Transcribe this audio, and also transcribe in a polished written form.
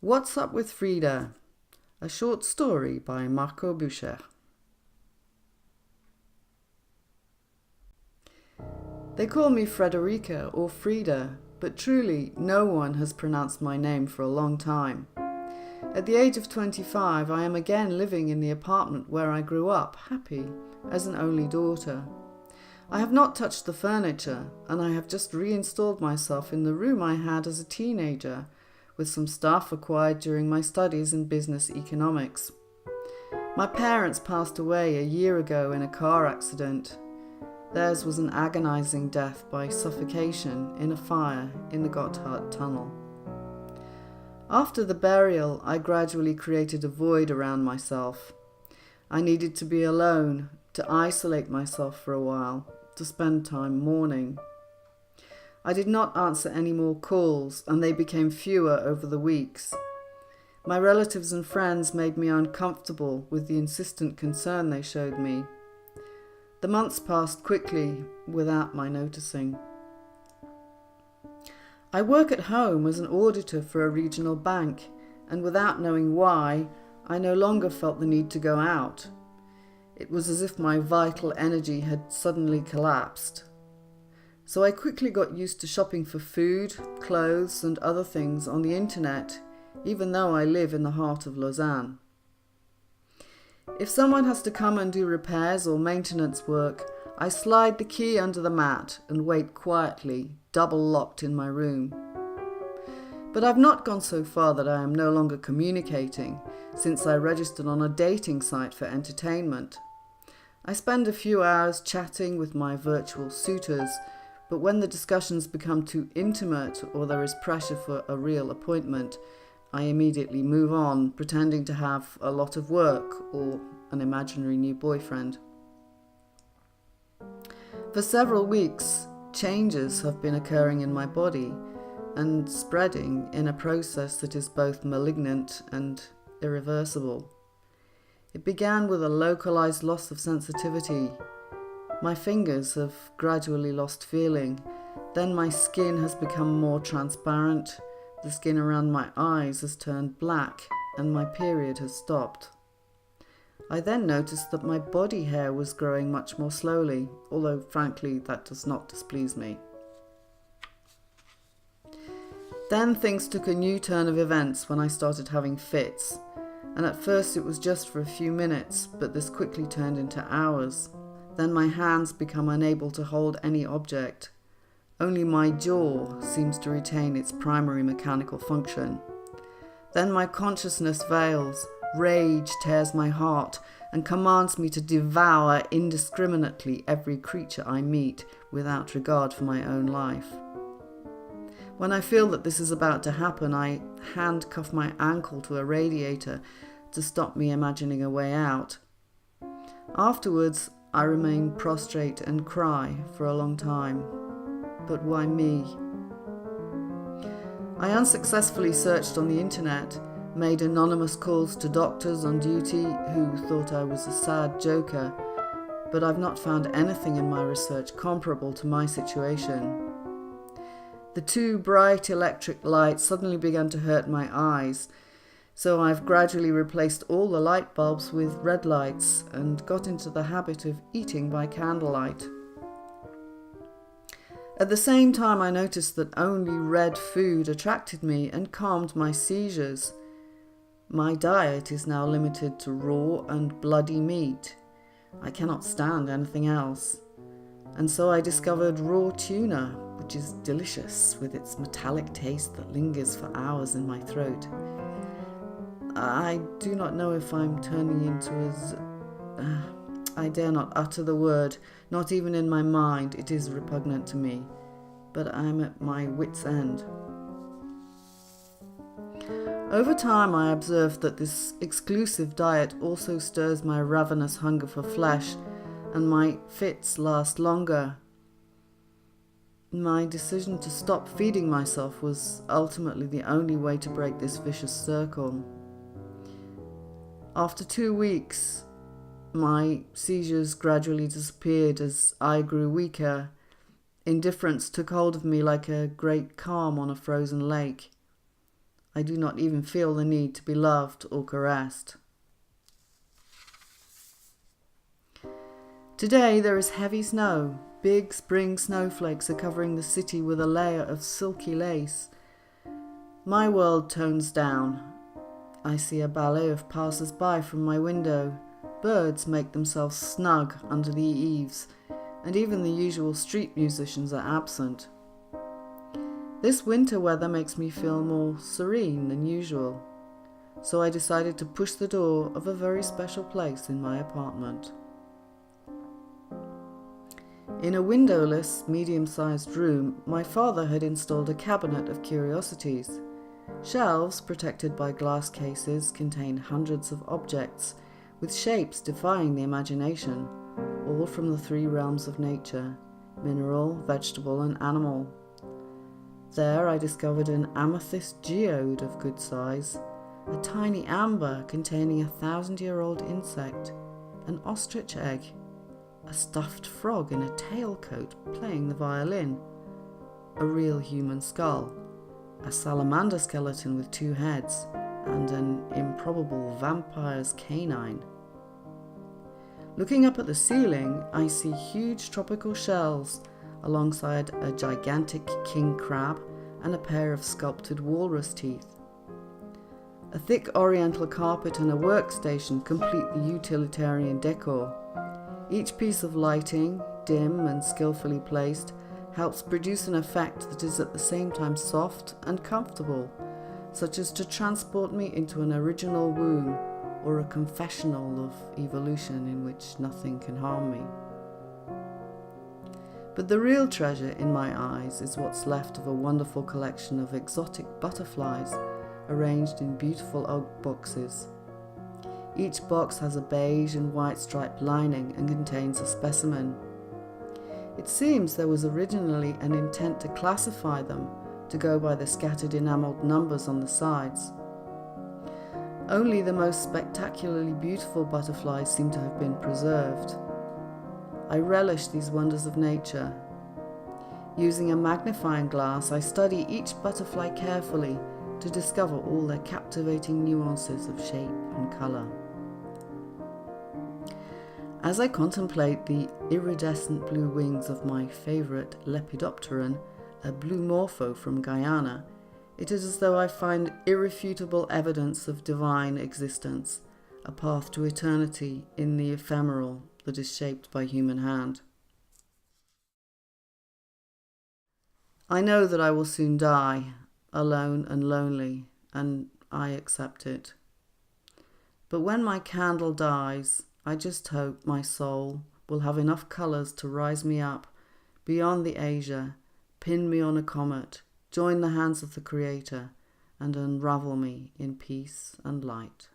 What's Up with Frida? A short story by Marco Bucher. They call me Frederica or Frida, but truly no one has pronounced my name for a long time. At the age of 25, I am again living in the apartment where I grew up, happy, as an only daughter. I have not touched the furniture, and I have just reinstalled myself in the room I had as a teenager, with some stuff acquired during my studies in business economics. My parents passed away a year ago in a car accident. Theirs was an agonizing death by suffocation in a fire in the Gothic tunnel. After the burial, I gradually created a void around myself. I needed to be alone, to isolate myself for a while, to spend time mourning. I did not answer any more calls, and they became fewer over the weeks. My relatives and friends made me uncomfortable with the insistent concern they showed me. The months passed quickly without my noticing. I work at home as an auditor for a regional bank, and without knowing why, I no longer felt the need to go out. It was as if my vital energy had suddenly collapsed. So I quickly got used to shopping for food, clothes, and other things on the internet, even though I live in the heart of Lausanne. If someone has to come and do repairs or maintenance work, I slide the key under the mat and wait quietly, double locked in my room. But I've not gone so far that I am no longer communicating, since I registered on a dating site for entertainment. I spend a few hours chatting with my virtual suitors, but when the discussions become too intimate or there is pressure for a real appointment, I immediately move on, pretending to have a lot of work or an imaginary new boyfriend. For several weeks, changes have been occurring in my body and spreading in a process that is both malignant and irreversible. It began with a localized loss of sensitivity. My fingers have gradually lost feeling. Then my skin has become more transparent, the skin around my eyes has turned black, and my period has stopped. I then noticed that my body hair was growing much more slowly, although frankly that does not displease me. Then things took a new turn of events when I started having fits, and at first it was just for a few minutes, but this quickly turned into hours. Then my hands become unable to hold any object. Only my jaw seems to retain its primary mechanical function. Then my consciousness fails, rage tears my heart, and commands me to devour indiscriminately every creature I meet without regard for my own life. When I feel that this is about to happen, I handcuff my ankle to a radiator to stop me imagining a way out. Afterwards, I remain prostrate and cry for a long time. But why me? I unsuccessfully searched on the internet, made anonymous calls to doctors on duty who thought I was a sad joker, but I've not found anything in my research comparable to my situation. The two bright electric lights suddenly began to hurt my eyes, so I've gradually replaced all the light bulbs with red lights and got into the habit of eating by candlelight. At the same time, I noticed that only red food attracted me and calmed my seizures. My diet is now limited to raw and bloody meat. I cannot stand anything else. And so I discovered raw tuna, which is delicious with its metallic taste that lingers for hours in my throat. I do not know if I'm turning into I dare not utter the word, not even in my mind. It is repugnant to me, but I'm at my wit's end. Over time, I observed that this exclusive diet also stirs my ravenous hunger for flesh, and my fits last longer. My decision to stop feeding myself was ultimately the only way to break this vicious circle. After 2 weeks, my seizures gradually disappeared as I grew weaker. Indifference took hold of me like a great calm on a frozen lake. I do not even feel the need to be loved or caressed. Today there is heavy snow. Big spring snowflakes are covering the city with a layer of silky lace. My world tones down. I see a ballet of passers-by from my window. Birds make themselves snug under the eaves, and even the usual street musicians are absent. This winter weather makes me feel more serene than usual, so I decided to push the door of a very special place in my apartment. In a windowless, medium-sized room, my father had installed a cabinet of curiosities. Shelves, protected by glass cases, contain hundreds of objects, with shapes defying the imagination, all from the three realms of nature: mineral, vegetable, and animal. There I discovered an amethyst geode of good size, a tiny amber containing a 1,000-year-old insect, an ostrich egg, a stuffed frog in a tailcoat playing the violin, a real human skull, a salamander skeleton with 2 heads, and an improbable vampire's canine. Looking up at the ceiling, I see huge tropical shells alongside a gigantic king crab and a pair of sculpted walrus teeth. A thick oriental carpet and a workstation complete the utilitarian decor. Each piece of lighting, dim and skillfully placed, helps produce an effect that is at the same time soft and comfortable, such as to transport me into an original womb or a confessional of evolution in which nothing can harm me. But the real treasure in my eyes is what's left of a wonderful collection of exotic butterflies arranged in beautiful oak boxes. Each box has a beige and white striped lining and contains a specimen. It seems there was originally an intent to classify them, to go by the scattered enamelled numbers on the sides. Only the most spectacularly beautiful butterflies seem to have been preserved. I relish these wonders of nature. Using a magnifying glass, I study each butterfly carefully to discover all their captivating nuances of shape and colour. As I contemplate the iridescent blue wings of my favourite Lepidopteran, a blue morpho from Guyana, it is as though I find irrefutable evidence of divine existence, a path to eternity in the ephemeral that is shaped by human hand. I know that I will soon die, alone and lonely, and I accept it. But when my candle dies, I just hope my soul will have enough colours to rise me up beyond the Asia, pin me on a comet, join the hands of the Creator, and unravel me in peace and light.